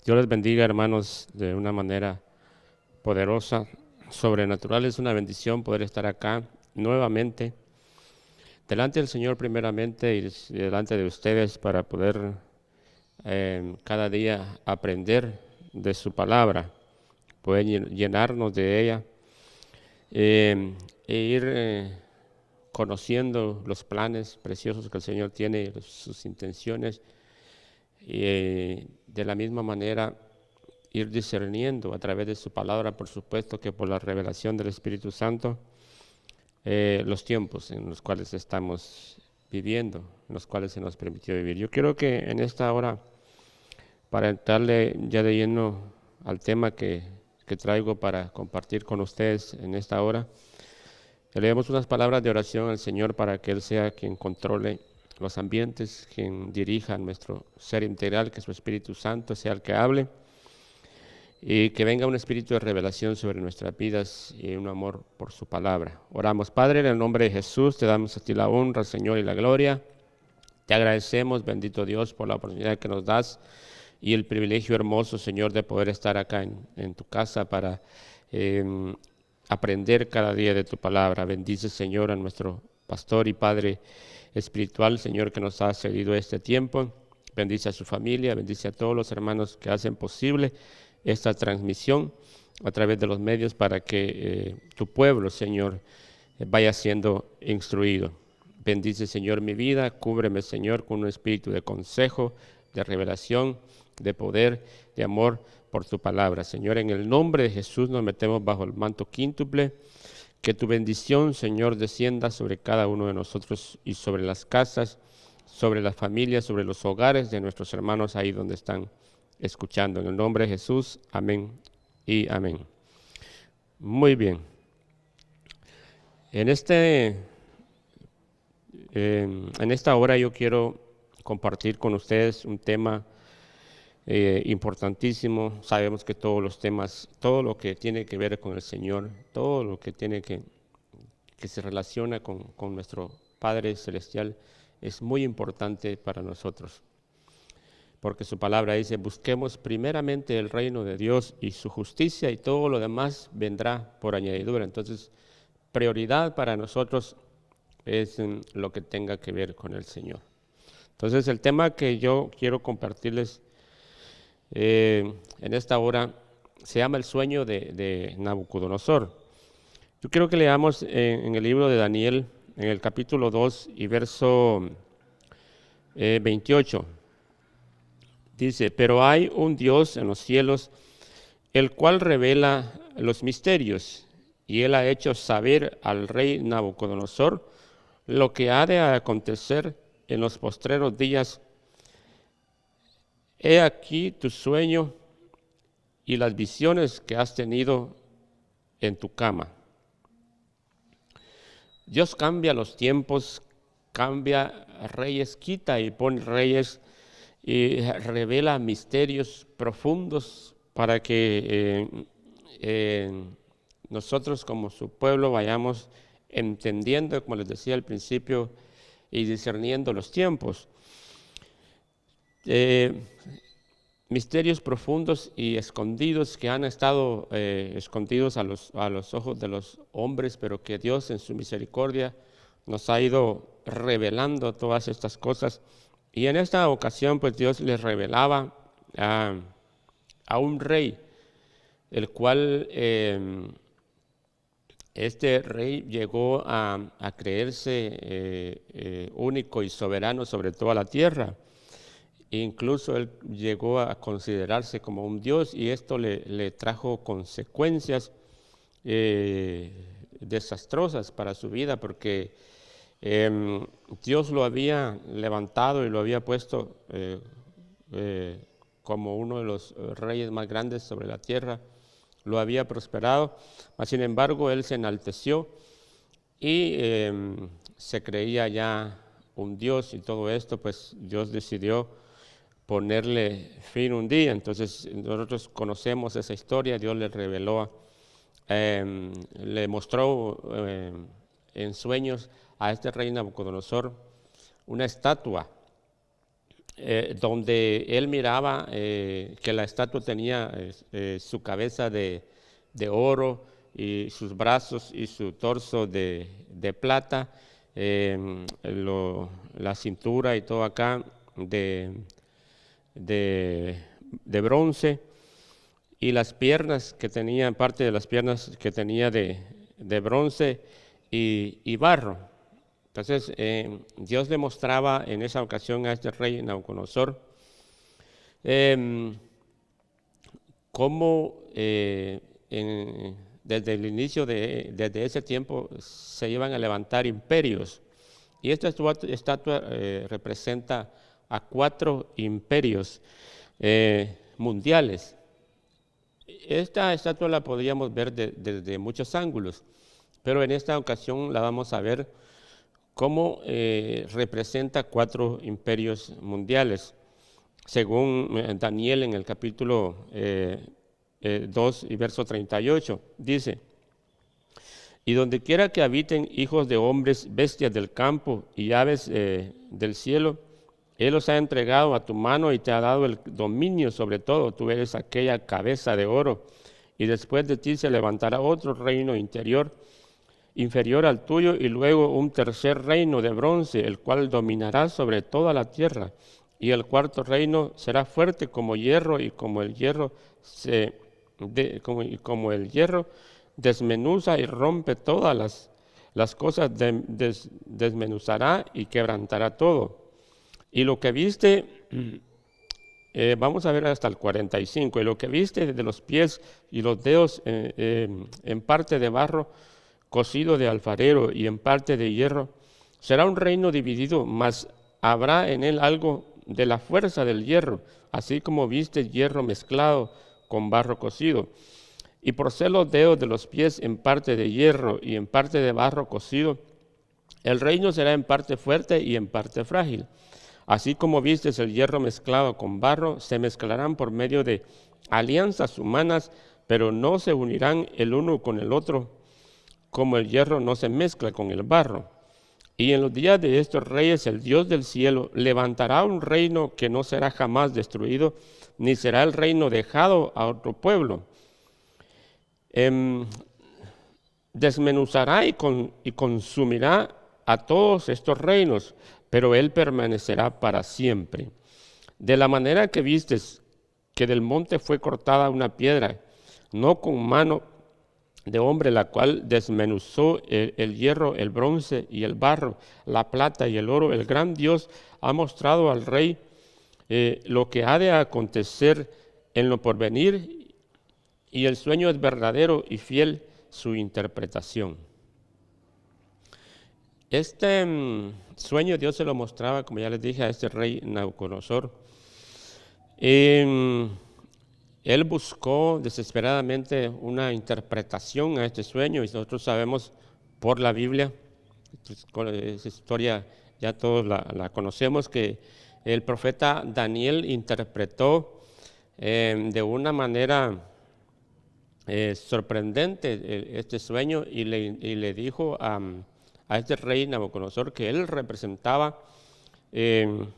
Dios les bendiga, hermanos, de una manera poderosa, sobrenatural. Es una bendición poder estar acá nuevamente, delante del Señor primeramente y delante de ustedes para poder cada día aprender de su palabra, poder llenarnos de ella e ir conociendo los planes preciosos que el Señor tiene, sus intenciones, y de la misma manera ir discerniendo a través de su palabra, por supuesto que por la revelación del Espíritu Santo, los tiempos en los cuales estamos viviendo, en los cuales se nos permitió vivir. Yo quiero que en esta hora, para entrarle ya de lleno al tema que traigo para compartir con ustedes en esta hora, le leemos unas palabras de oración al Señor para que Él sea quien controle los ambientes, quien dirija nuestro ser integral, que su Espíritu Santo sea el que hable, y que venga un espíritu de revelación sobre nuestras vidas y un amor por su palabra. Oramos, Padre, en el nombre de Jesús, te damos a ti la honra, Señor, y la gloria. Te agradecemos, bendito Dios, por la oportunidad que nos das y el privilegio hermoso, Señor, de poder estar acá en tu casa para aprender cada día de tu palabra. Bendice, Señor, a nuestro pastor y Padre espiritual, Señor, que nos ha cedido este tiempo. Bendice a su familia, bendice a todos los hermanos que hacen posible esta transmisión a través de los medios para que tu pueblo, Señor, vaya siendo instruido. Bendice, Señor, mi vida, cúbreme, Señor, con un espíritu de consejo, de revelación, de poder, de amor por tu palabra. Señor, en el nombre de Jesús nos metemos bajo el manto quíntuple. Que tu bendición, Señor, descienda sobre cada uno de nosotros y sobre las casas, sobre las familias, sobre los hogares de nuestros hermanos ahí donde están escuchando. En el nombre de Jesús, amén y amén. Muy bien. En esta hora yo quiero compartir con ustedes un tema importantísimo. Sabemos que todos los temas, todo lo que tiene que ver con el Señor, todo lo que tiene que se relaciona con nuestro Padre Celestial es muy importante para nosotros. Porque su palabra dice, busquemos primeramente el reino de Dios y su justicia y todo lo demás vendrá por añadidura. Entonces, prioridad para nosotros es lo que tenga que ver con el Señor. Entonces, el tema que yo quiero compartirles en esta hora se llama el sueño de Nabucodonosor. Yo quiero que leamos en el libro de Daniel, en el capítulo 2 y verso 28. Dice, pero hay un Dios en los cielos, el cual revela los misterios, y él ha hecho saber al rey Nabucodonosor lo que ha de acontecer en los postreros días. He aquí tu sueño y las visiones que has tenido en tu cama. Dios cambia los tiempos, cambia reyes, quita y pone reyes y revela misterios profundos para que nosotros como su pueblo vayamos entendiendo, como les decía al principio, y discerniendo los tiempos. Misterios profundos y escondidos que han estado escondidos a los ojos de los hombres, pero que Dios en su misericordia nos ha ido revelando todas estas cosas. Y en esta ocasión, pues Dios les revelaba a un rey, el cual este rey llegó a creerse único y soberano sobre toda la tierra. Incluso él llegó a considerarse como un Dios y esto le trajo consecuencias desastrosas para su vida porque Dios lo había levantado y lo había puesto como uno de los reyes más grandes sobre la tierra, lo había prosperado, mas sin embargo él se enalteció y se creía ya un Dios y todo esto, pues Dios decidió ponerle fin un día. Entonces nosotros conocemos esa historia. Dios le reveló, le mostró en sueños a este rey Nabucodonosor una estatua donde él miraba que la estatua tenía su cabeza de oro y sus brazos y su torso de plata, la cintura y todo acá de, de bronce, y las piernas que tenía, parte de las piernas que tenía de bronce y barro. Entonces, Dios le mostraba en esa ocasión a este rey Nabucodonosor cómo desde el inicio, desde ese tiempo, se iban a levantar imperios. Y esta estatua representa a 4 imperios mundiales. Esta estatua la podríamos ver desde muchos ángulos, pero en esta ocasión la vamos a ver cómo representa 4 imperios mundiales. Según Daniel en el capítulo 2 y verso 38, dice: y donde quiera que habiten hijos de hombres, bestias del campo y aves del cielo, Él los ha entregado a tu mano y te ha dado el dominio sobre todo. Tú eres aquella cabeza de oro, y después de ti se levantará otro reino inferior al tuyo, y luego un tercer reino de bronce, el cual dominará sobre toda la tierra. Y el cuarto reino será fuerte como hierro, y como el hierro desmenuza y rompe todas las cosas, desmenuzará y quebrantará todo. Y lo que viste, vamos a ver hasta el 45, y lo que viste de los pies y los dedos en parte de barro cocido de alfarero y en parte de hierro, será un reino dividido, mas habrá en él algo de la fuerza del hierro, así como viste hierro mezclado con barro cocido. Y por ser los dedos de los pies en parte de hierro y en parte de barro cocido, el reino será en parte fuerte y en parte frágil. Así como vistes el hierro mezclado con barro, se mezclarán por medio de alianzas humanas, pero no se unirán el uno con el otro, como el hierro no se mezcla con el barro. Y en los días de estos reyes, el Dios del cielo levantará un reino que no será jamás destruido, ni será el reino dejado a otro pueblo. Desmenuzará y consumirá a todos estos reinos, pero él permanecerá para siempre. De la manera que vistes que del monte fue cortada una piedra, no con mano de hombre, la cual desmenuzó el hierro, el bronce y el barro, la plata y el oro, el gran Dios ha mostrado al rey lo que ha de acontecer en lo porvenir, y el sueño es verdadero y fiel su interpretación. Este sueño Dios se lo mostraba, como ya les dije, a este rey Nabucodonosor. Él buscó desesperadamente una interpretación a este sueño, y nosotros sabemos por la Biblia, esa historia ya todos la conocemos, que el profeta Daniel interpretó de una manera sorprendente este sueño, y le dijo a este rey Nabucodonosor que él representaba el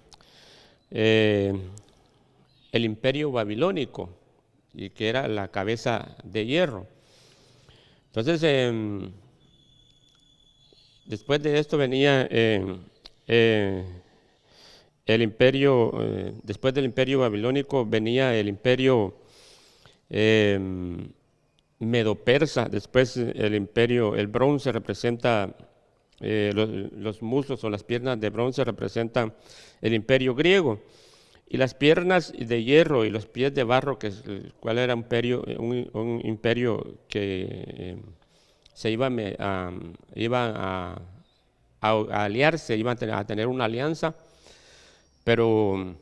imperio babilónico, y que era la cabeza de hierro. Entonces, después de esto venía el imperio, después del imperio babilónico venía el imperio medo-persa. Después el bronce representa los muslos o las piernas de bronce representan el imperio griego, y las piernas de hierro y los pies de barro, cuál era un imperio que se iba a aliarse, iban a tener una alianza, pero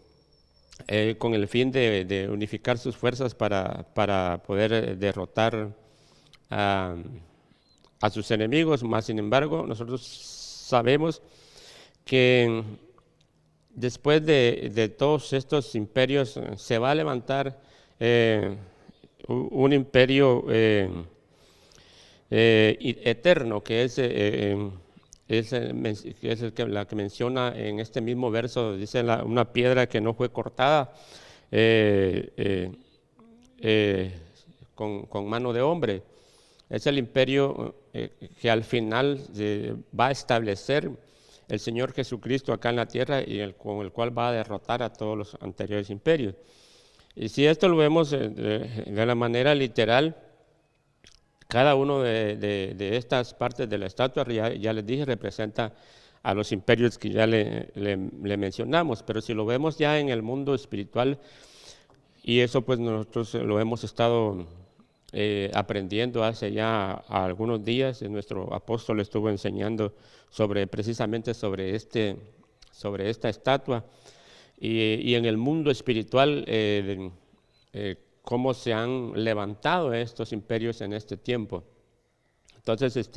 con el fin de unificar sus fuerzas para poder derrotar a sus enemigos. Más sin embargo, nosotros sabemos que después de todos estos imperios se va a levantar un imperio eterno, que es que es la que menciona en este mismo verso, dice una piedra que no fue cortada con mano de hombre. Es el imperio que al final va a establecer el Señor Jesucristo acá en la tierra y con el cual va a derrotar a todos los anteriores imperios. Y si esto lo vemos de la manera literal, cada uno de estas partes de la estatua, ya les dije, representa a los imperios que ya le mencionamos, pero si lo vemos ya en el mundo espiritual, y eso pues nosotros lo hemos estado aprendiendo hace ya algunos días, nuestro apóstol estuvo enseñando precisamente sobre esta estatua, y en el mundo espiritual cómo se han levantado estos imperios en este tiempo. Entonces,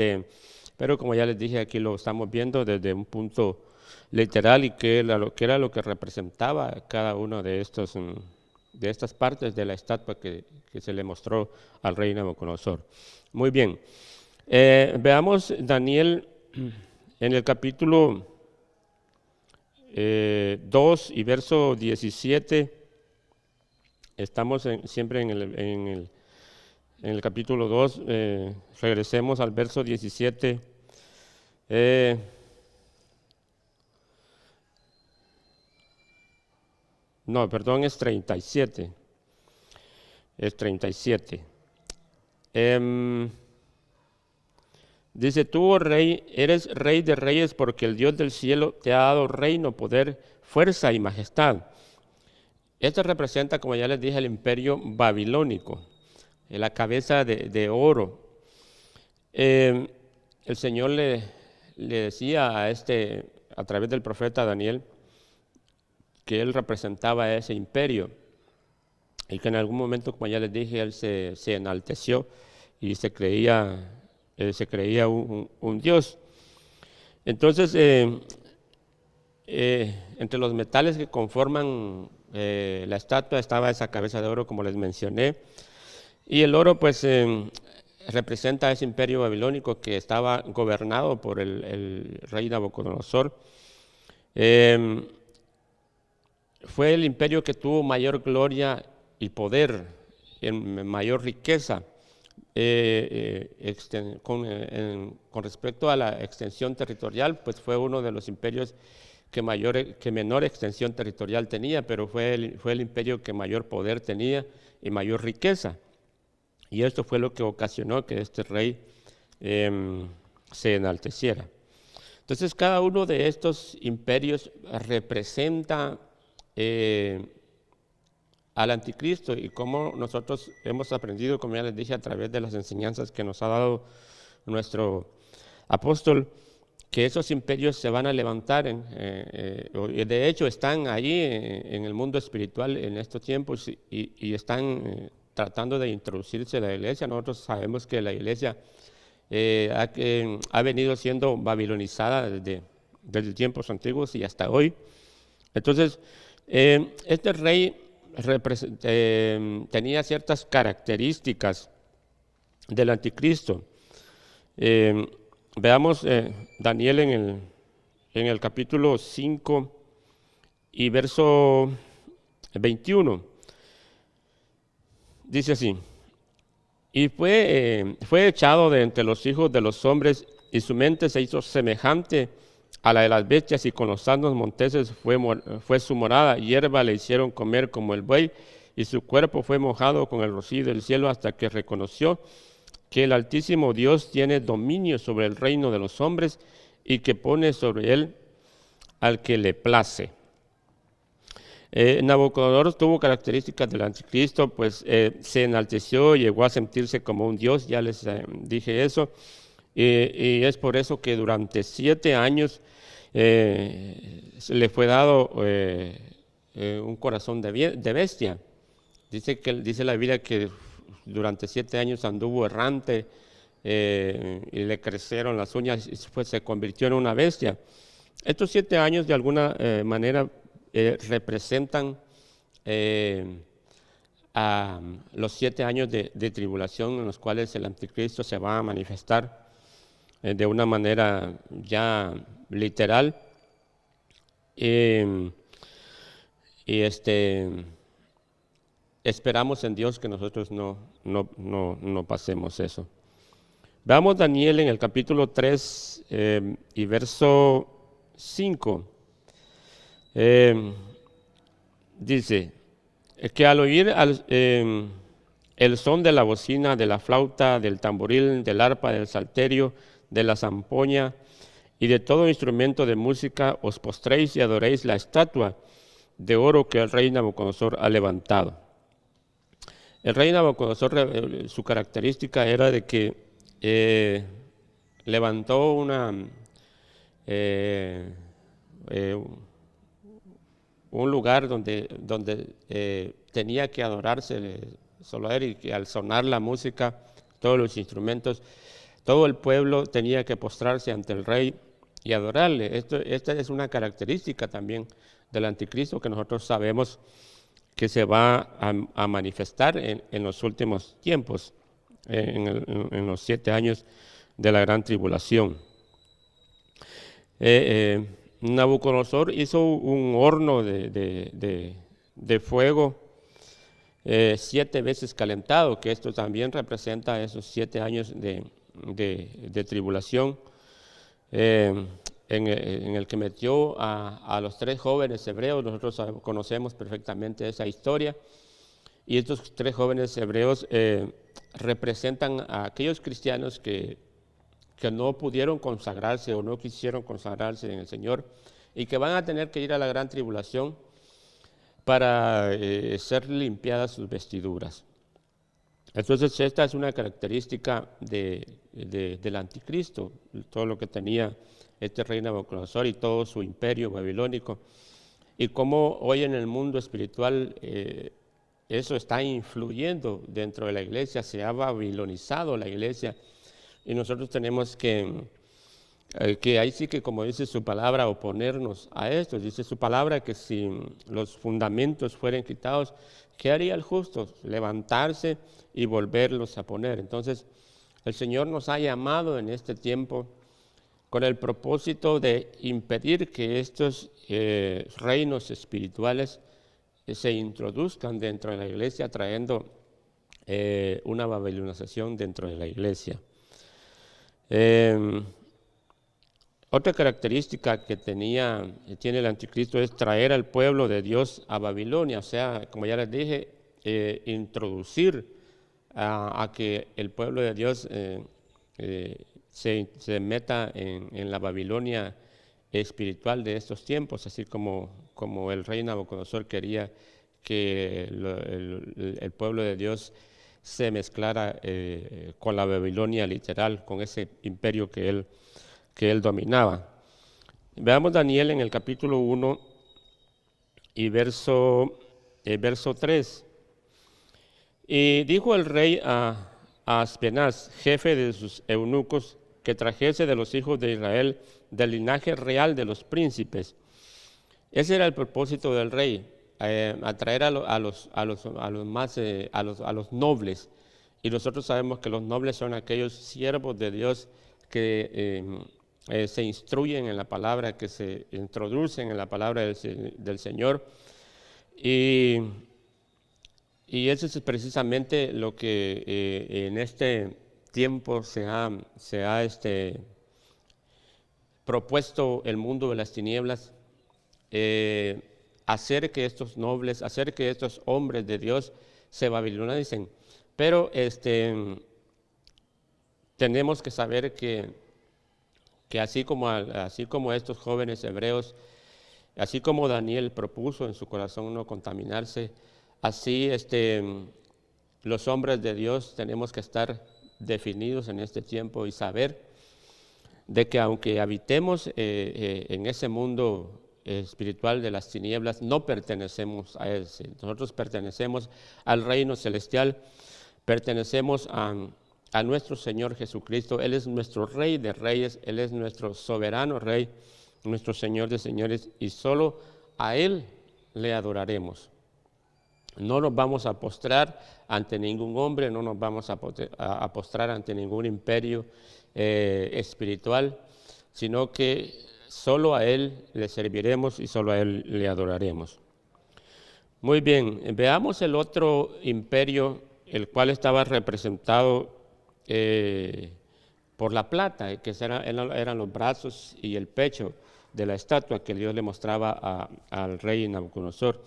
pero como ya les dije, aquí lo estamos viendo desde un punto literal y que era lo que representaba cada uno de estas partes de la estatua que se le mostró al rey Nabucodonosor. Muy bien, veamos Daniel en el capítulo 2 y verso 17. Estamos siempre en el capítulo 2, regresemos al verso 17. No, perdón, es 37. Es 37. Dice, tú, oh rey, eres rey de reyes porque el Dios del cielo te ha dado reino, poder, fuerza y majestad. Esto representa, como ya les dije, el imperio babilónico, la cabeza de oro. El Señor le decía a través del profeta Daniel, que él representaba a ese imperio y que en algún momento, como ya les dije, él se enalteció y se creía un Dios. Entonces, entre los metales que conforman la estatua estaba esa cabeza de oro, como les mencioné, y el oro pues representa ese imperio babilónico que estaba gobernado por el rey Nabucodonosor. Fue el imperio que tuvo mayor gloria y poder, en mayor riqueza, con respecto a la extensión territorial, pues fue uno de los imperios que menor extensión territorial tenía, pero fue el imperio que mayor poder tenía y mayor riqueza. Y esto fue lo que ocasionó que este rey se enalteciera. Entonces, cada uno de estos imperios representa al anticristo, y como nosotros hemos aprendido, como ya les dije, a través de las enseñanzas que nos ha dado nuestro apóstol, que esos imperios se van a levantar, de hecho están ahí en el mundo espiritual en estos tiempos y están tratando de introducirse en la iglesia. Nosotros sabemos que la iglesia ha venido siendo babilonizada desde tiempos antiguos y hasta hoy. Entonces, este rey tenía ciertas características del anticristo. Veamos Daniel en el capítulo 5 y verso 21. Dice así: y fue echado de entre los hijos de los hombres, y su mente se hizo semejante a la de las bestias, y con los asnos monteses fue su morada. Hierba le hicieron comer como el buey, y su cuerpo fue mojado con el rocío del cielo, hasta que reconoció que el Altísimo Dios tiene dominio sobre el reino de los hombres, y que pone sobre él al que le place. Nabucodonosor tuvo características del anticristo, pues se enalteció, llegó a sentirse como un dios, ya les dije eso, y es por eso que durante 7 años le fue dado un corazón de bestia. Dice la Biblia que durante 7 años anduvo errante y le crecieron las uñas y se convirtió en una bestia. Estos 7 años de alguna manera representan a los 7 años de tribulación en los cuales el anticristo se va a manifestar de una manera ya literal. Y esperamos en Dios que nosotros no pasemos eso. Veamos Daniel en el capítulo 3 y verso 5. Dice que al oír el son de la bocina, de la flauta, del tamboril, del arpa, del salterio, de la zampoña y de todo instrumento de música, os postréis y adoréis la estatua de oro que el rey Nabucodonosor ha levantado. El rey Nabucodonosor, su característica era de que levantó un lugar donde tenía que adorarse solo a él, y que al sonar la música, todos los instrumentos, todo el pueblo tenía que postrarse ante el rey y adorarle. Esta es una característica también del anticristo que nosotros sabemos que se va a manifestar en los últimos tiempos, en los 7 años de la gran tribulación. Nabucodonosor hizo un horno de fuego 7 veces calentado, que esto también representa esos 7 años de tribulación, en el que metió a los 3 jóvenes hebreos. Nosotros conocemos perfectamente esa historia, y estos 3 jóvenes hebreos representan a aquellos cristianos que no pudieron consagrarse o no quisieron consagrarse en el Señor, y que van a tener que ir a la gran tribulación para ser limpiadas sus vestiduras. Entonces esta es una característica del anticristo, todo lo que tenía este rey Nabucodonosor y todo su imperio babilónico, y cómo hoy en el mundo espiritual eso está influyendo dentro de la iglesia. Se ha babilonizado la iglesia, y nosotros tenemos que ahí sí que, como dice su palabra, oponernos a esto. Dice su palabra que si los fundamentos fueran quitados, ¿qué haría el justo? Levantarse y volverlos a poner. Entonces, el Señor nos ha llamado en este tiempo con el propósito de impedir que estos reinos espirituales se introduzcan dentro de la iglesia, trayendo una babilonización dentro de la iglesia. Otra característica que tiene el anticristo es traer al pueblo de Dios a Babilonia, o sea, como ya les dije, introducir a que el pueblo de Dios se meta en la Babilonia espiritual de estos tiempos, así como el rey Nabucodonosor quería que el pueblo de Dios se mezclara con la Babilonia literal, con ese imperio que él dominaba. Veamos Daniel en el capítulo 1 y verso 3. Y dijo el rey a Aspenaz, jefe de sus eunucos, que trajese de los hijos de Israel del linaje real de los príncipes. Ese era el propósito del rey, atraer a los nobles. Y nosotros sabemos que los nobles son aquellos siervos de Dios que se instruyen en la palabra, que se introducen en la palabra del Señor. Y eso es precisamente lo que en este tiempo se ha propuesto el mundo de las tinieblas, hacer que estos nobles, hacer que estos hombres de Dios se babilonicen. Pero tenemos que saber que así como estos jóvenes hebreos, así como Daniel propuso en su corazón no contaminarse, así los hombres de Dios tenemos que estar definidos en este tiempo y saber de que aunque habitemos en ese mundo espiritual de las tinieblas, no pertenecemos a él. Nosotros pertenecemos al reino celestial, pertenecemos a nuestro Señor Jesucristo. Él es nuestro Rey de Reyes, Él es nuestro soberano Rey, nuestro Señor de Señores, y solo a Él le adoraremos. No nos vamos a postrar ante ningún hombre, no nos vamos a postrar ante ningún imperio espiritual, sino que solo a Él le serviremos y solo a Él le adoraremos. Muy bien, veamos el otro imperio, el cual estaba representado por la plata, que eran los brazos y el pecho de la estatua que Dios le mostraba al rey Nabucodonosor.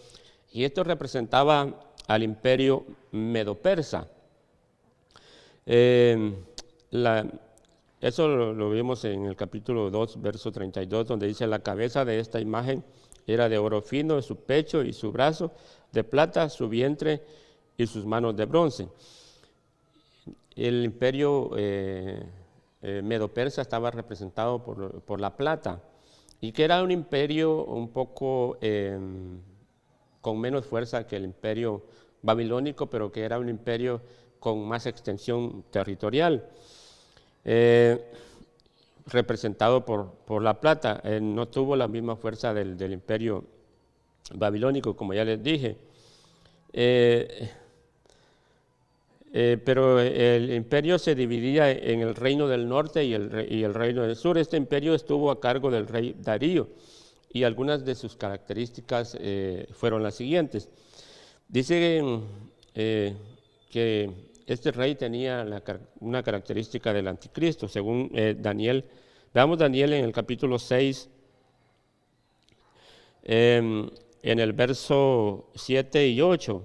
Y esto representaba al imperio medo-persa. Eso lo vimos en el capítulo 2, verso 32, donde dice: la cabeza de esta imagen era de oro fino, su pecho y su brazo de plata, su vientre y sus manos de bronce. El imperio medo-persa estaba representado por la plata, y que era un imperio un poco con menos fuerza que el imperio babilónico, pero que era un imperio con más extensión territorial, representado por la plata. No tuvo la misma fuerza del imperio babilónico, como ya les dije. Pero el imperio se dividía en el reino del norte y el reino del sur. Este imperio estuvo a cargo del rey Darío, y algunas de sus características fueron las siguientes. Dicen que este rey tenía una característica del anticristo, según Daniel. Veamos Daniel en el capítulo 6, en el verso 7 y 8.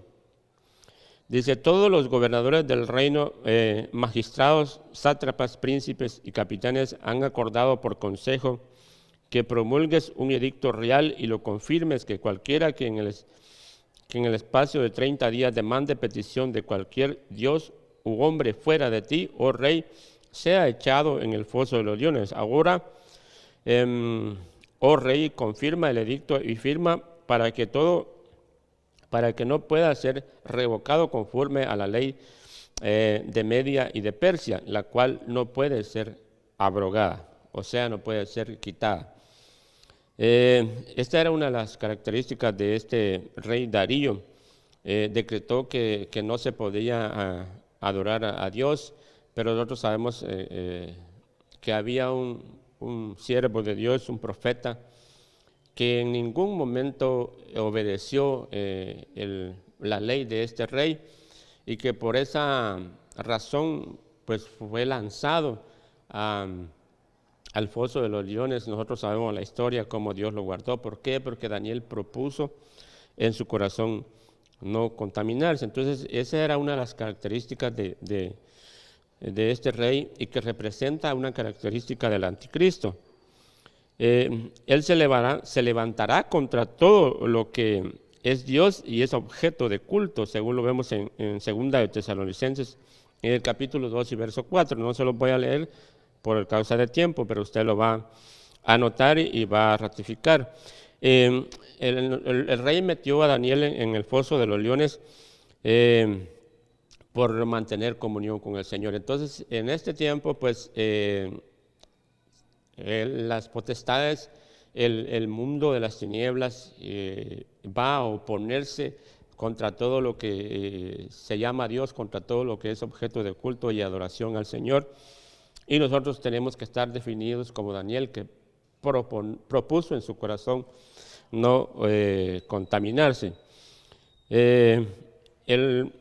Dice: todos los gobernadores del reino, magistrados, sátrapas, príncipes y capitanes han acordado por consejo que promulgues un edicto real y lo confirmes, que cualquiera que en el espacio de 30 días demande petición de cualquier dios u hombre fuera de ti, oh rey, sea echado en el foso de los leones. Ahora, oh rey, confirma el edicto y firma para que no pueda ser revocado conforme a la ley de Media y de Persia, la cual no puede ser abrogada, o sea, no puede ser quitada. Esta era una de las características de este rey Darío. Decretó que no se podía adorar a Dios, pero nosotros sabemos que había un siervo de Dios, un profeta, que en ningún momento obedeció la ley de este rey, y que por esa razón pues fue lanzado al foso de los leones. Nosotros sabemos la historia, cómo Dios lo guardó. ¿Por qué? Porque Daniel propuso en su corazón no contaminarse. Entonces esa era una de las características de este rey, y que representa una característica del anticristo. Él se levantará contra todo lo que es Dios y es objeto de culto, según lo vemos en 2 de Tesalonicenses, en el capítulo 2 y verso 4. No se lo voy a leer por causa de tiempo, pero usted lo va a anotar y va a ratificar. El rey metió a Daniel en el foso de los leones por mantener comunión con el Señor. Entonces, en este tiempo, pues, las potestades, el mundo de las tinieblas va a oponerse contra todo lo que se llama Dios, contra todo lo que es objeto de culto y adoración al Señor. Y nosotros tenemos que estar definidos como Daniel, que propuso en su corazón no contaminarse. El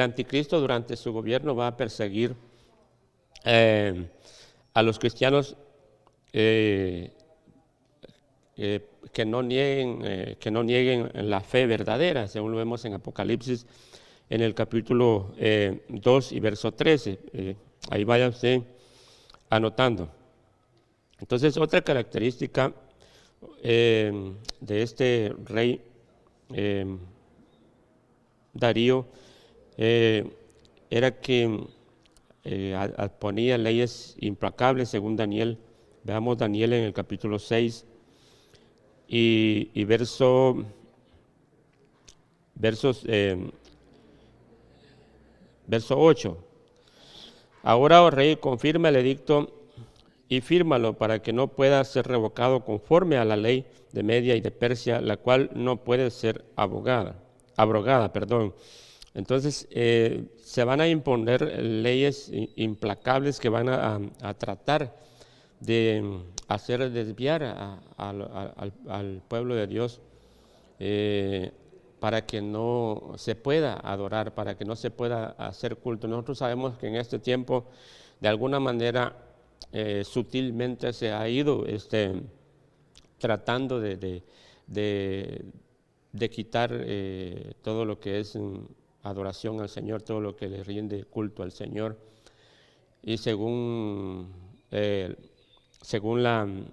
anticristo durante su gobierno va a perseguir a los cristianos que no nieguen la fe verdadera, según lo vemos en Apocalipsis, en el capítulo 2 y verso 13. Ahí vaya usted anotando. Entonces, otra característica de este rey Darío era que ponía leyes implacables, según Daniel. Veamos Daniel en el capítulo 6 y verso 8. Ahora, oh rey, confirma el edicto y fírmalo para que no pueda ser revocado conforme a la ley de Media y de Persia, la cual no puede ser abrogada. Entonces, se van a imponer leyes implacables que van a tratar de hacer desviar al pueblo de Dios, para que no se pueda adorar, para que no se pueda hacer culto. Nosotros sabemos que en este tiempo, de alguna manera, sutilmente se ha ido tratando de quitar todo lo que es adoración al Señor, todo lo que le rinde culto al Señor. Y según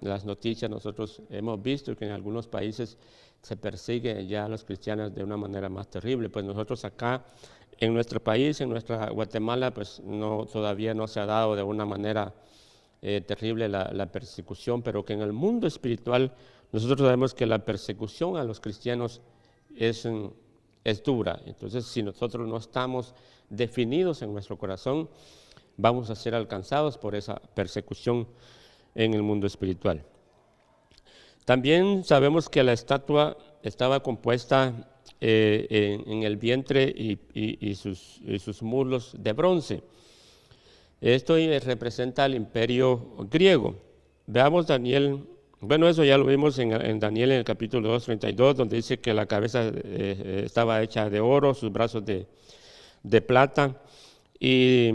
las noticias, nosotros hemos visto que en algunos países se persigue ya a los cristianos de una manera más terrible. Pues nosotros acá en nuestro país, en nuestra Guatemala, pues todavía no se ha dado de una manera terrible la persecución, pero que en el mundo espiritual nosotros sabemos que la persecución a los cristianos es dura. Entonces, si nosotros no estamos definidos en nuestro corazón, vamos a ser alcanzados por esa persecución en el mundo espiritual. También sabemos que la estatua estaba compuesta en el vientre y sus muslos de bronce. Esto representa al imperio griego. Veamos Daniel, bueno, eso ya lo vimos en Daniel en el capítulo 2:32, donde dice que la cabeza estaba hecha de oro, sus brazos de plata y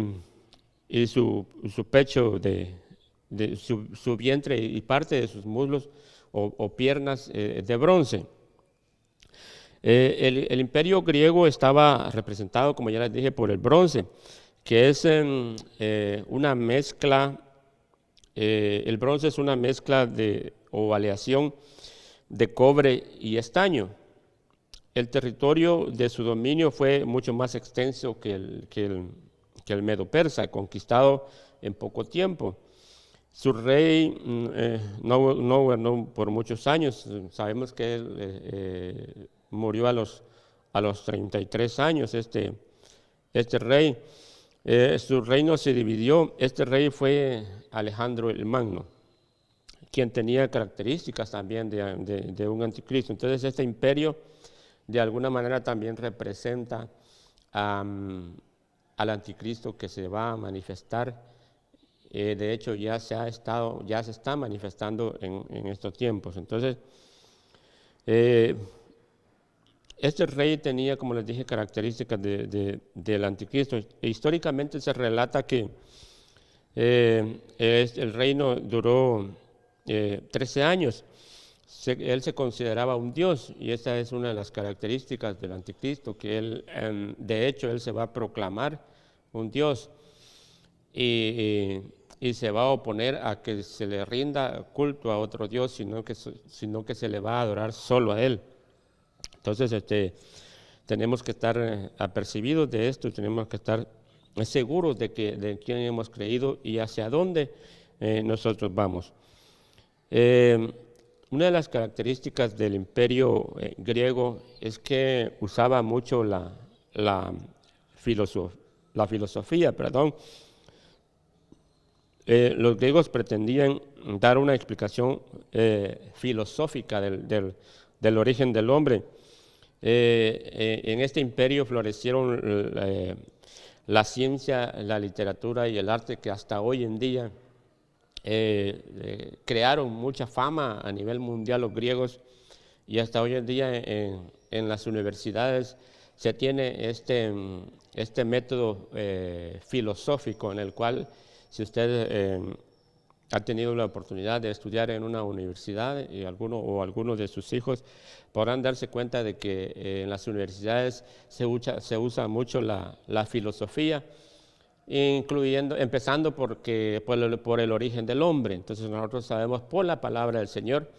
su pecho su vientre y parte de sus muslos o piernas de bronce. El imperio griego estaba representado, como ya les dije, por el bronce, que es una mezcla. El bronce es una mezcla o aleación de cobre y estaño. El territorio de su dominio fue mucho más extenso que el Medo-Persa, conquistado en poco tiempo. Su rey no gobernó por muchos años. Sabemos que él murió a los 33 años, este rey. Su reino se dividió. Este rey fue Alejandro el Magno, quien tenía características también de un anticristo. Entonces, este imperio de alguna manera también representa al anticristo que se va a manifestar. De hecho, ya se está manifestando en estos tiempos. Entonces, este rey tenía, como les dije, características del anticristo. Históricamente se relata que el reino duró 13 años. Él se consideraba un dios, y esa es una de las características del anticristo, que él, de hecho, él se va a proclamar un dios y se va a oponer a que se le rinda culto a otro dios, sino que se le va a adorar solo a él. Entonces, tenemos que estar apercibidos de esto, tenemos que estar seguros de quién hemos creído y hacia dónde nosotros vamos. Una de las características del imperio griego es que usaba mucho la filosofía. Los griegos pretendían dar una explicación filosófica del origen del hombre. En este imperio florecieron la ciencia, la literatura y el arte, que hasta hoy en día crearon mucha fama a nivel mundial los griegos, y hasta hoy en día en las universidades se tiene este método filosófico, en el cual, si usted ha tenido la oportunidad de estudiar en una universidad, y alguno de sus hijos podrán darse cuenta de que en las universidades se usa mucho la filosofía, empezando por el origen del hombre. Entonces nosotros sabemos por la palabra del Señor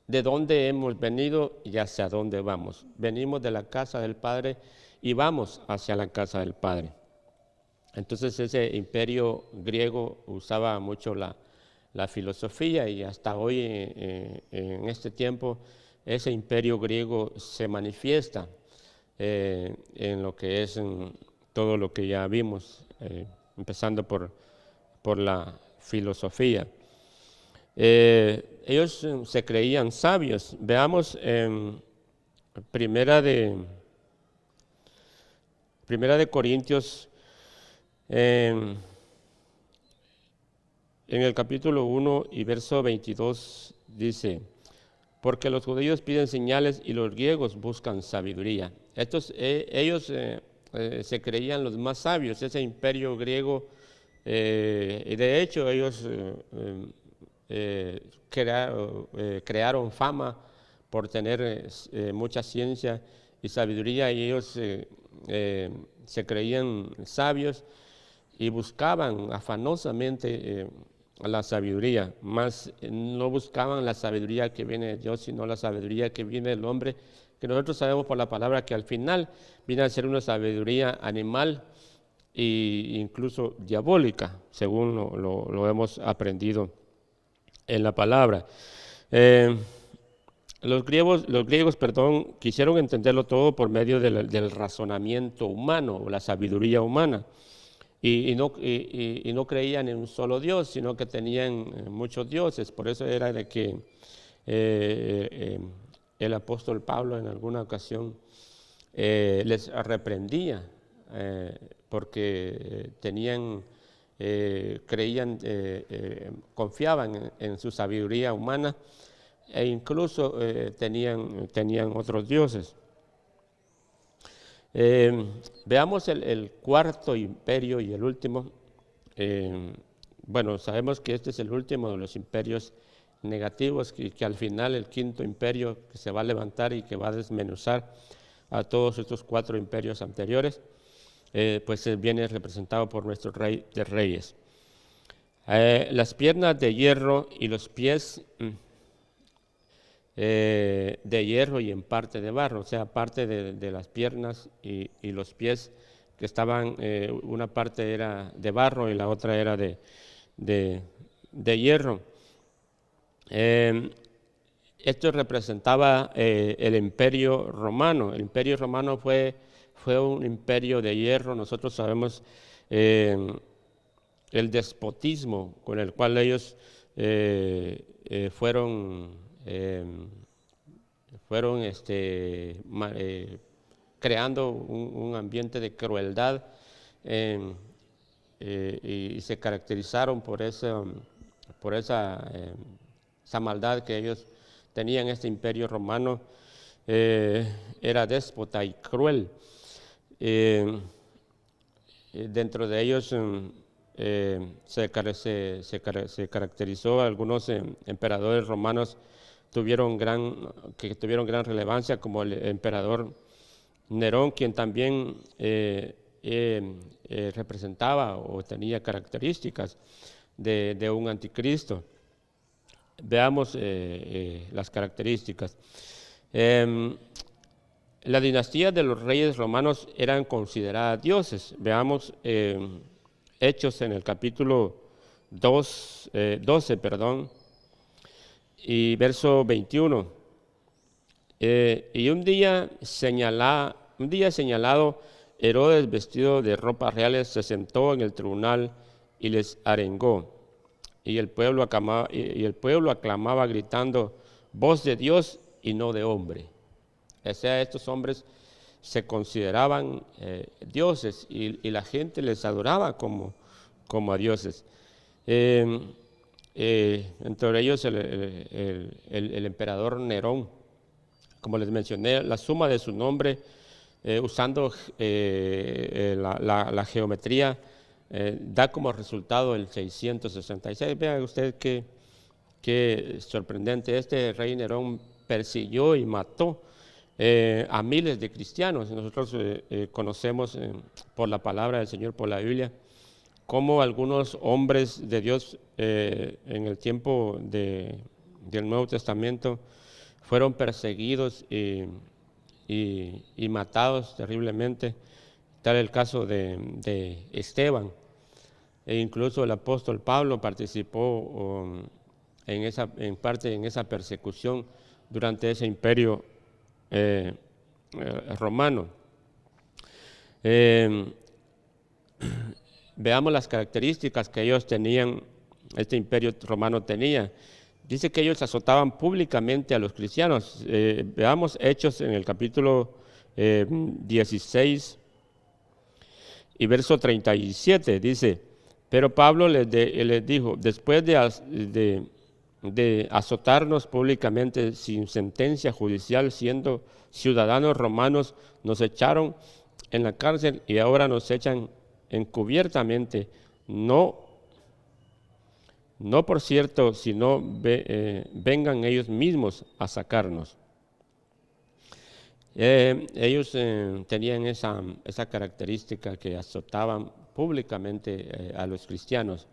de dónde hemos venido y hacia dónde vamos. Venimos de la casa del Padre y vamos hacia la casa del Padre. Entonces ese imperio griego usaba mucho la filosofía, y hasta hoy en este tiempo ese imperio griego se manifiesta en lo que es todo lo que ya vimos, empezando por la filosofía. Ellos se creían sabios. Veamos en Primera de Primera de Corintios, en el capítulo 1 y verso 22 dice: porque los judíos piden señales y los griegos buscan sabiduría. Ellos se creían los más sabios, ese imperio griego, y de hecho ellos crearon fama por tener mucha ciencia y sabiduría, y ellos se creían sabios y buscaban afanosamente la sabiduría, más no buscaban la sabiduría que viene de Dios, sino la sabiduría que viene del hombre, que nosotros sabemos por la palabra que al final viene a ser una sabiduría animal e incluso diabólica, según lo hemos aprendido en la palabra. Los griegos, quisieron entenderlo todo por medio del razonamiento humano, o la sabiduría humana. Y no creían en un solo Dios, sino que tenían muchos dioses. Por eso era de que el apóstol Pablo en alguna ocasión les reprendía, porque confiaban en su sabiduría humana, e incluso tenían otros dioses. Veamos el cuarto imperio y el último. Bueno, sabemos que este es el último de los imperios negativos, que al final el quinto imperio que se va a levantar y que va a desmenuzar a todos estos cuatro imperios anteriores, pues viene representado por nuestro Rey de Reyes. Las piernas de hierro y los pies de hierro y en parte de barro, o sea, parte de las piernas y los pies que estaban, una parte era de barro y la otra era de hierro. Esto representaba el imperio romano. El imperio romano fue un imperio de hierro. Nosotros sabemos el despotismo con el cual ellos fueron creando un ambiente de crueldad, y se caracterizaron por esa maldad que ellos tenían. Este imperio romano era déspota y cruel. Dentro de ellos se caracterizó, algunos emperadores romanos tuvieron gran relevancia, como el emperador Nerón, quien también representaba o tenía características de un anticristo. Veamos las características. La dinastía de los reyes romanos eran consideradas dioses. Veamos Hechos en el capítulo 12, y verso 21. Y un día señalado, Herodes, vestido de ropas reales, se sentó en el tribunal y les arengó. Y el pueblo aclamaba gritando: voz de Dios y no de hombre. O sea, estos hombres se consideraban dioses, y la gente les adoraba como a dioses. Entre ellos el emperador Nerón, como les mencioné, la suma de su nombre, usando la geometría, da como resultado el 666. Vean usted qué sorprendente. Este rey Nerón persiguió y mató a miles de cristianos. Nosotros conocemos por la palabra del Señor, por la Biblia, cómo algunos hombres de Dios en el tiempo del Nuevo Testamento fueron perseguidos y matados terriblemente. Tal el caso de Esteban, e incluso el apóstol Pablo participó en parte en esa persecución durante ese imperio romano. Veamos las características que ellos tenían, este imperio romano tenía. Dice que ellos azotaban públicamente a los cristianos. Veamos Hechos en el capítulo 16, y verso 37 dice: pero Pablo les dijo: después de azotarnos públicamente sin sentencia judicial, siendo ciudadanos romanos, nos echaron en la cárcel y ahora nos echan encubiertamente, no por cierto, sino vengan ellos mismos a sacarnos. Ellos tenían esa característica, que azotaban públicamente a los cristianos.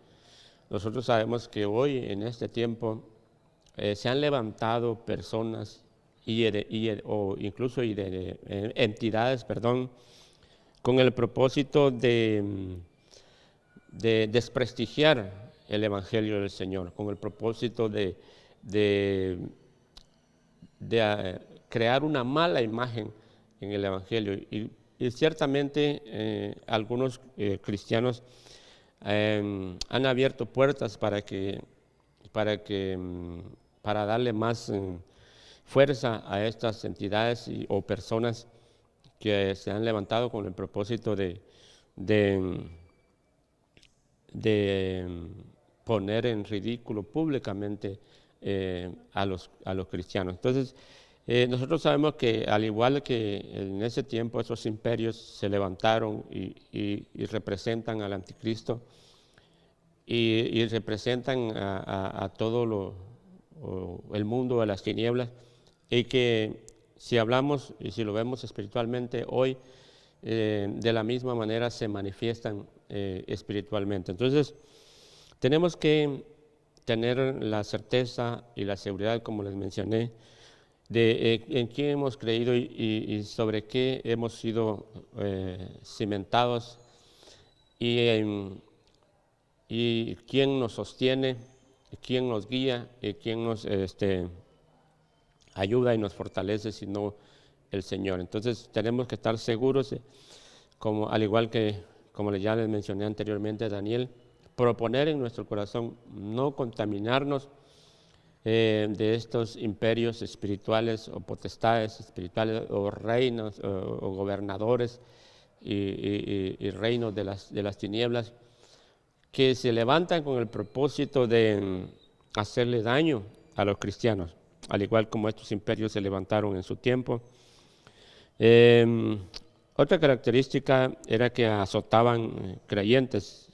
Nosotros sabemos que hoy, en este tiempo, se han levantado personas o incluso entidades, con el propósito de desprestigiar el Evangelio del Señor, con el propósito de crear una mala imagen en el Evangelio. Y ciertamente algunos cristianos han abierto puertas para darle más fuerza a estas entidades o personas que se han levantado con el propósito de poner en ridículo públicamente a los cristianos. Entonces, nosotros sabemos que, al igual que en ese tiempo, esos imperios se levantaron y representan al anticristo y representan a todo el mundo de las tinieblas, y que si hablamos y si lo vemos espiritualmente hoy, de la misma manera se manifiestan espiritualmente. Entonces, tenemos que tener la certeza y la seguridad, como les mencioné, de en quién hemos creído y sobre qué hemos sido cimentados, y quién nos sostiene, quién nos guía y quién nos ayuda y nos fortalece, sino el Señor. Entonces tenemos que estar seguros, al igual que como ya les mencioné anteriormente a Daniel, proponer en nuestro corazón no contaminarnos de estos imperios espirituales o potestades espirituales o reinos o gobernadores y reinos de las tinieblas, que se levantan con el propósito de hacerle daño a los cristianos, al igual como estos imperios se levantaron en su tiempo. Otra característica era que azotaban creyentes,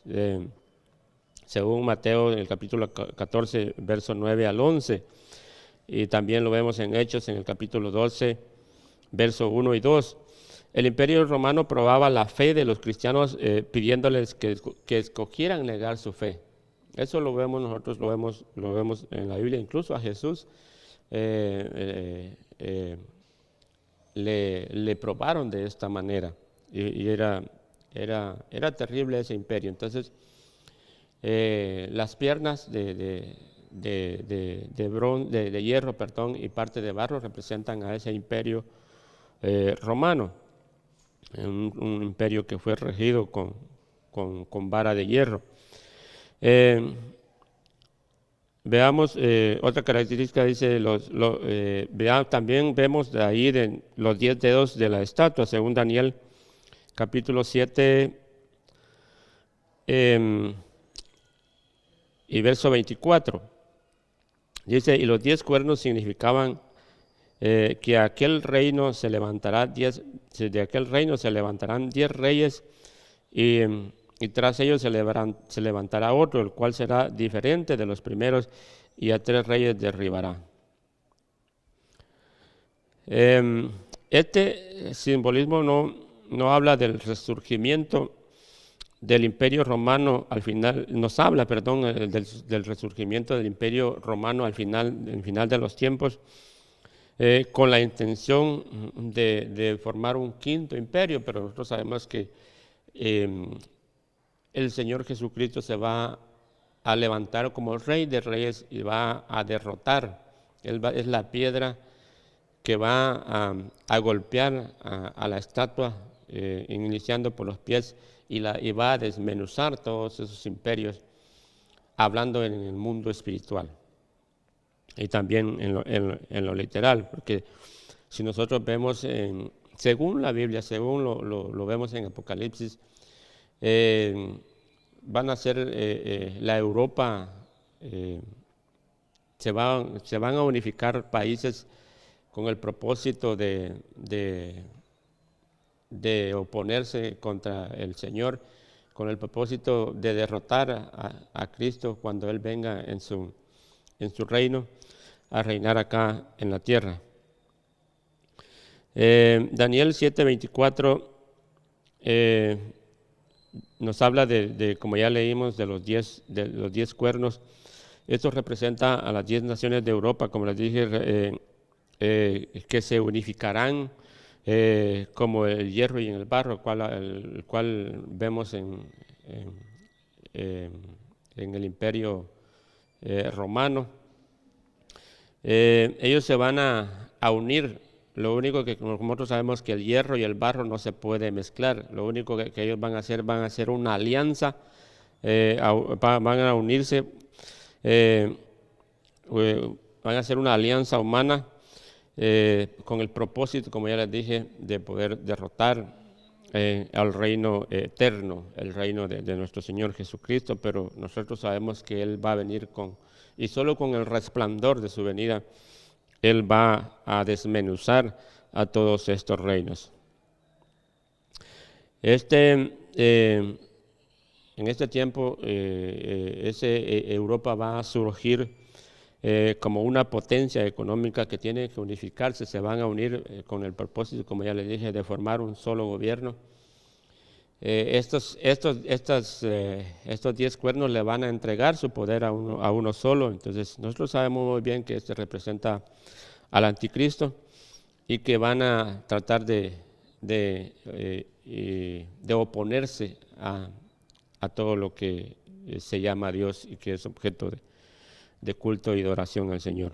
según Mateo, en el capítulo 14, verso 9 al 11, y también lo vemos en Hechos, en el capítulo 12, verso 1 y 2. El imperio romano probaba la fe de los cristianos, pidiéndoles que escogieran negar su fe. Eso nosotros lo vemos en la Biblia. Incluso a Jesús le probaron de esta manera, y era terrible ese imperio. Entonces, las piernas de hierro, y parte de barro representan a ese imperio romano, un imperio que fue regido con vara de hierro. Veamos otra característica, dice, también vemos de ahí los 10 dedos de la estatua, según Daniel capítulo 7 y verso 24. Dice: y los 10 cuernos significaban que aquel reino se levantará de aquel reino se levantarán 10 reyes, y tras ellos se levantará otro, el cual será diferente de los primeros, y a 3 reyes derribará. Este simbolismo no habla del resurgimiento del imperio romano al final, nos habla, del resurgimiento del imperio romano al final de los tiempos, con la intención de formar un quinto imperio, pero nosotros sabemos que el Señor Jesucristo se va a levantar como Rey de Reyes y va a derrotar. Es la piedra que va a golpear a la estatua, iniciando por los pies, y va a desmenuzar todos esos imperios, hablando en el mundo espiritual y también en lo literal, porque si nosotros vemos, según la Biblia, según lo vemos en Apocalipsis, van a ser la Europa, se van a unificar países con el propósito de oponerse contra el Señor, con el propósito de derrotar a Cristo cuando Él venga en su reino a reinar acá en la tierra. Daniel 7:24 nos habla como ya leímos, de los 10 cuernos. Esto representa a las 10 naciones de Europa, como les dije, que se unificarán como el hierro y en el barro, el cual vemos en el imperio romano. Ellos se van a unir. Lo único que nosotros sabemos que el hierro y el barro no se puede mezclar. Lo único que ellos van a hacer una alianza, van a unirse, van a hacer una alianza humana con el propósito, como ya les dije, de poder derrotar al reino eterno, el reino de nuestro Señor Jesucristo. Pero nosotros sabemos que Él va a venir y solo con el resplandor de su venida, Él va a desmenuzar a todos estos reinos. En este tiempo, Europa va a surgir como una potencia económica que tiene que unificarse. Se van a unir con el propósito, como ya les dije, de formar un solo gobierno. Estos 10 cuernos le van a entregar su poder a uno solo. Entonces nosotros sabemos muy bien que este representa al anticristo y que van a tratar de oponerse a todo lo que se llama Dios y que es objeto de culto y de oración al Señor.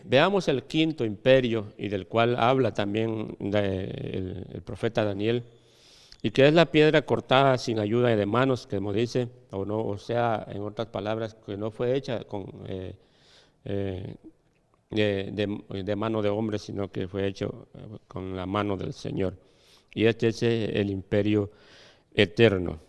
Veamos el quinto imperio, y del cual habla también el profeta Daniel, y que es la piedra cortada sin ayuda de manos, como dice, o sea, en otras palabras, que no fue hecha de mano de hombre, sino que fue hecho con la mano del Señor. Y este es el imperio eterno.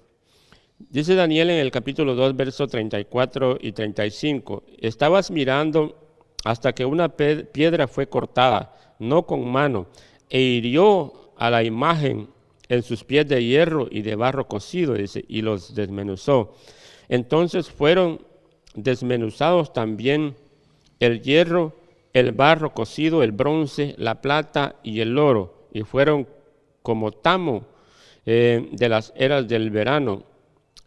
Dice Daniel en el capítulo 2, versos 34 y 35, estabas mirando hasta que una piedra fue cortada, no con mano, e hirió a la imagen en sus pies de hierro y de barro cocido, dice, y los desmenuzó. Entonces fueron desmenuzados también el hierro, el barro cocido, el bronce, la plata y el oro, y fueron como tamo de las eras del verano,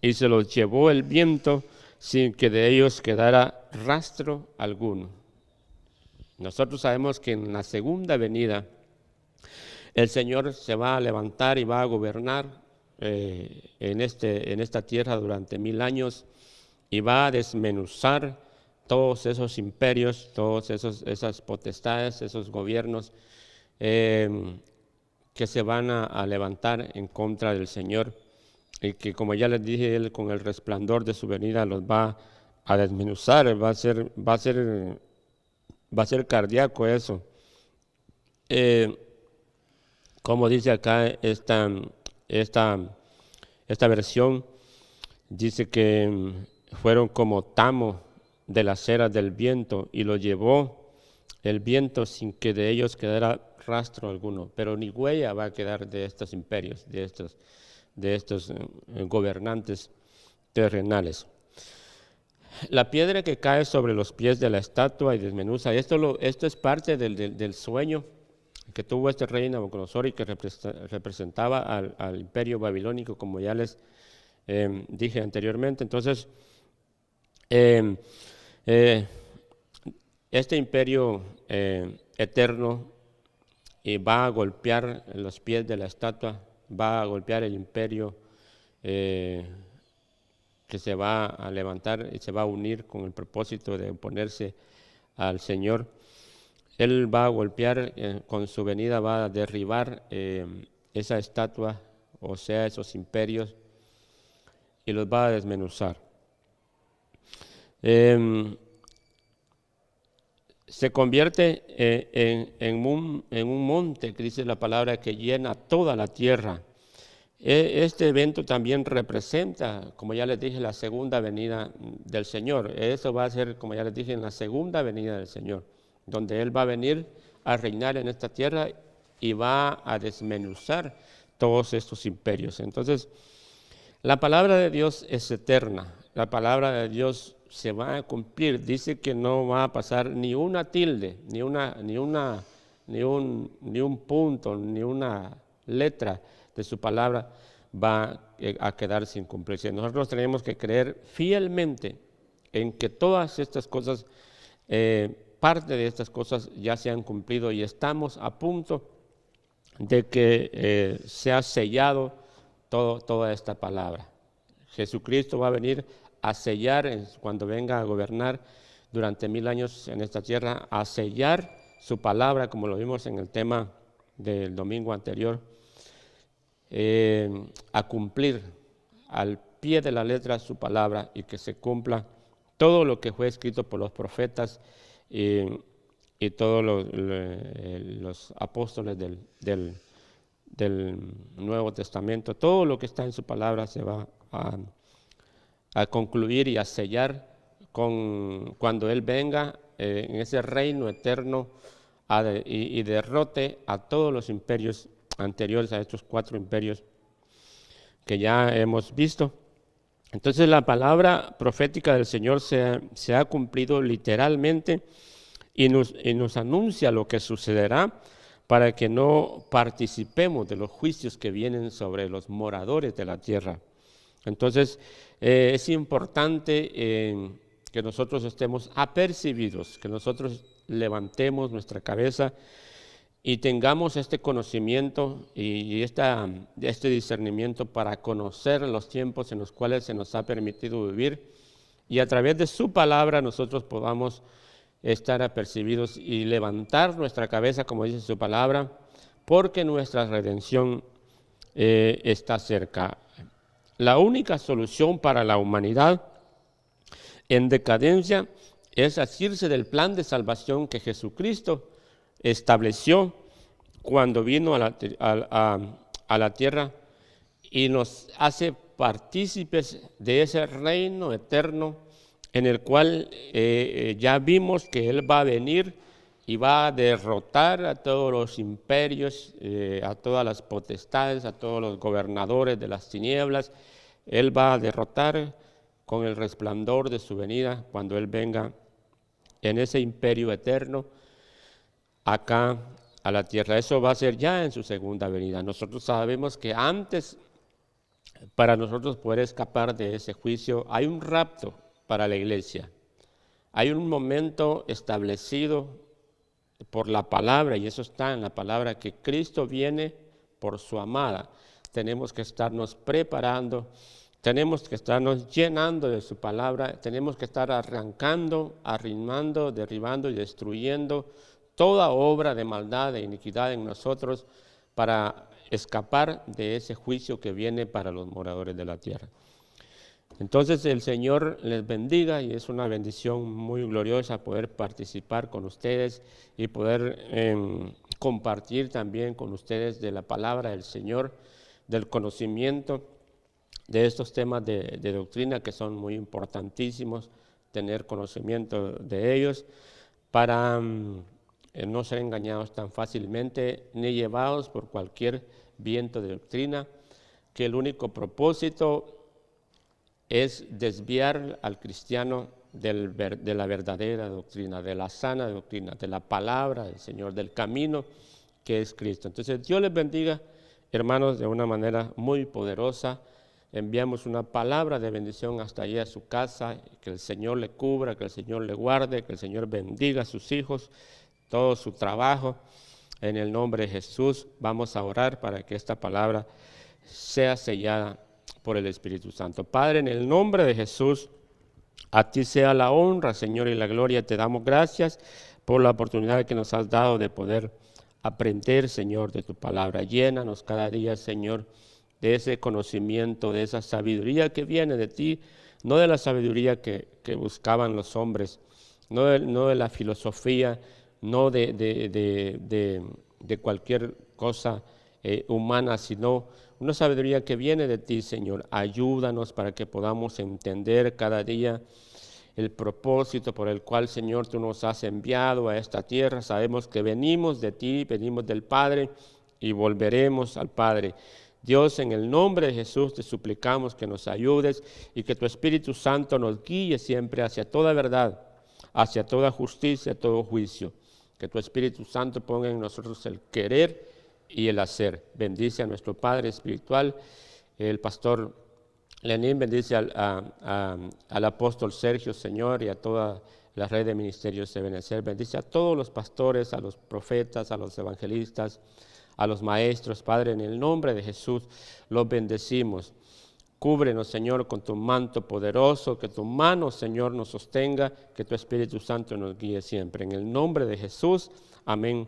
y se los llevó el viento sin que de ellos quedara rastro alguno. Nosotros sabemos que en la segunda venida el Señor se va a levantar y va a gobernar en esta tierra durante 1000 años, y va a desmenuzar todos esos imperios, todas esas potestades, esos gobiernos que se van a levantar en contra del Señor, y que, como ya les dije, Él con el resplandor de su venida los va a desmenuzar. Va a ser cardíaco eso. Como dice acá esta versión, dice que fueron como tamo de las eras del viento, y lo llevó el viento sin que de ellos quedara rastro alguno. Pero ni huella va a quedar de estos imperios, de estos gobernantes terrenales. La piedra que cae sobre los pies de la estatua y desmenuza, esto es parte del sueño que tuvo este rey Nabucodonosor, y que representaba al imperio babilónico, como ya les dije anteriormente. Entonces, este imperio eterno va a golpear los pies de la estatua, va a golpear el imperio que se va a levantar y se va a unir con el propósito de oponerse al Señor. Él va a golpear, con su venida va a derribar esa estatua, o sea, esos imperios, y los va a desmenuzar. Se convierte en un monte, que dice la palabra, que llena toda la tierra. Este evento también representa, como ya les dije, la segunda venida del Señor. Eso va a ser, como ya les dije, en la segunda venida del Señor, donde Él va a venir a reinar en esta tierra y va a desmenuzar todos estos imperios. Entonces, la palabra de Dios es eterna, la palabra de Dios se va a cumplir. Dice que no va a pasar ni una tilde, ni un punto, ni una letra de su palabra va a quedar sin cumplirse. Nosotros tenemos que creer fielmente en que todas estas cosas, parte de estas cosas ya se han cumplido y estamos a punto de que sea sellado toda esta palabra. Jesucristo va a venir a sellar, cuando venga a gobernar durante 1000 años en esta tierra, a sellar su palabra, como lo vimos en el tema del domingo anterior, a cumplir al pie de la letra su palabra y que se cumpla todo lo que fue escrito por los profetas y todos los apóstoles del Nuevo Testamento. Todo lo que está en su palabra se va a concluir y a sellar cuando Él venga en ese reino eterno y derrote a todos los imperios anteriores, a estos 4 imperios que ya hemos visto. Entonces la palabra profética del Señor se ha cumplido literalmente y nos anuncia lo que sucederá para que no participemos de los juicios que vienen sobre los moradores de la tierra. Entonces es importante que nosotros estemos apercibidos, que nosotros levantemos nuestra cabeza y tengamos este conocimiento y este discernimiento para conocer los tiempos en los cuales se nos ha permitido vivir y a través de su palabra nosotros podamos estar apercibidos y levantar nuestra cabeza, como dice su palabra, porque nuestra redención está cerca. La única solución para la humanidad en decadencia es asirse del plan de salvación que Jesucristo estableció cuando vino a la tierra y nos hace partícipes de ese reino eterno en el cual ya vimos que Él va a venir y va a derrotar a todos los imperios, a todas las potestades, a todos los gobernadores de las tinieblas. Él va a derrotar con el resplandor de su venida cuando Él venga en ese imperio eterno acá a la tierra. Eso va a ser ya en su segunda venida. Nosotros sabemos que antes, para nosotros poder escapar de ese juicio, hay un rapto para la iglesia. Hay un momento establecido por la palabra, y eso está en la palabra, que Cristo viene por su amada. Tenemos que estarnos preparando, tenemos que estarnos llenando de su palabra, tenemos que estar arrancando, arrimando, derribando y destruyendo toda obra de maldad, de iniquidad en nosotros para escapar de ese juicio que viene para los moradores de la tierra. Entonces el Señor les bendiga y es una bendición muy gloriosa poder participar con ustedes y poder compartir también con ustedes de la palabra del Señor, del conocimiento de estos temas de doctrina que son muy importantísimos, tener conocimiento de ellos para no ser engañados tan fácilmente ni llevados por cualquier viento de doctrina, que el único propósito es desviar al cristiano de la verdadera doctrina, de la sana doctrina, de la palabra del Señor, del camino que es Cristo. Entonces Dios les bendiga, hermanos, de una manera muy poderosa. Enviamos una palabra de bendición hasta allí a su casa, que el Señor le cubra, que el Señor le guarde, que el Señor bendiga a sus hijos, todo su trabajo. En el nombre de Jesús vamos a orar para que esta palabra sea sellada por el Espíritu Santo. Padre, en el nombre de Jesús, a ti sea la honra, Señor, y la gloria. Te damos gracias por la oportunidad que nos has dado de poder aprender, Señor, de tu palabra. Llénanos cada día, Señor, de ese conocimiento, de esa sabiduría que viene de ti, no de la sabiduría que buscaban los hombres, no de la filosofía, no de cualquier cosa humana, sino una sabiduría que viene de ti, Señor. Ayúdanos para que podamos entender cada día el propósito por el cual, Señor, tú nos has enviado a esta tierra. Sabemos que venimos de ti, venimos del Padre y volveremos al Padre. Dios, en el nombre de Jesús te suplicamos que nos ayudes y que tu Espíritu Santo nos guíe siempre hacia toda verdad, hacia toda justicia, todo juicio. Que tu Espíritu Santo ponga en nosotros el querer y el hacer. Bendice a nuestro Padre espiritual, el pastor Lenín, bendice al apóstol Sergio, Señor, y a toda la red de ministerios de Benecer. Bendice a todos los pastores, a los profetas, a los evangelistas, a los maestros. Padre, en el nombre de Jesús los bendecimos. Cúbrenos, Señor, con tu manto poderoso, que tu mano, Señor, nos sostenga, que tu Espíritu Santo nos guíe siempre. En el nombre de Jesús, amén.